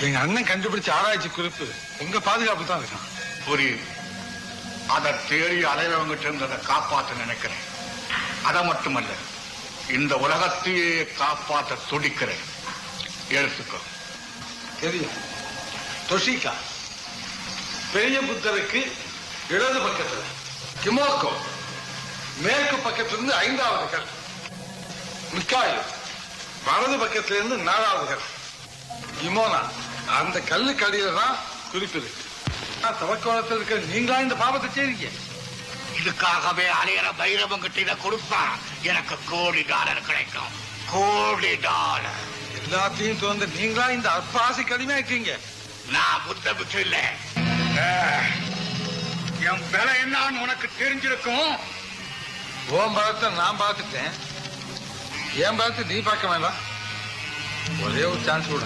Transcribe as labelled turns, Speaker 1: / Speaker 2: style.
Speaker 1: எங்க அண்ணன் கண்டுபிடிச்ச ஆராய்ச்சி குறிப்பு உங்க பாதுகாப்பு தான் இருக்கான்.
Speaker 2: புரியுது. அதை தேடி அலைவங்கிட்ட இருந்து அதை காப்பாற்ற நினைக்கிறேன். அதை மட்டுமல்ல, இந்த உலகத்தையே காப்பாற்ற துடிக்கிறேன். எடுத்துக்கோ.
Speaker 1: தெரியும். தொஷிகா பெரிய புத்தருக்கு இடது பக்கத்துல, கிமோக்கோ மேற்கு பக்கத்திலிருந்து 5வது கல், மிக்காயு வலது பக்கத்திலிருந்து 4வது கல், இமோனா அந்த கல்லுக்கு அடியில தான் குறிப்பு இருக்கு. தவக்கோலத்தில் இருக்கிற நீங்களா இந்த பாவத்தை செய்றீங்க?
Speaker 2: இதுக்காகவே அலையிற பைரவங்கிட்ட இதை கொடுத்தா எனக்கு $1,00,00,000 கிடைக்கும். $1,00,00,000.
Speaker 1: எல்லாத்தையும் தோந்து நீங்களா இந்த அற்ப ஆசை கடுமையாக்கீங்க.
Speaker 2: நான் புத்த பிச்சு இல்ல. என் விலை என்னன்னு உனக்கு தெரிஞ்சிருக்கும்.
Speaker 1: ஓம் பலத்தை நான் பார்த்துட்டேன், என் பலத்தை நீ பார்க்க வேண்டாம். ஒரே ஒரு சான்ஸ் கூட.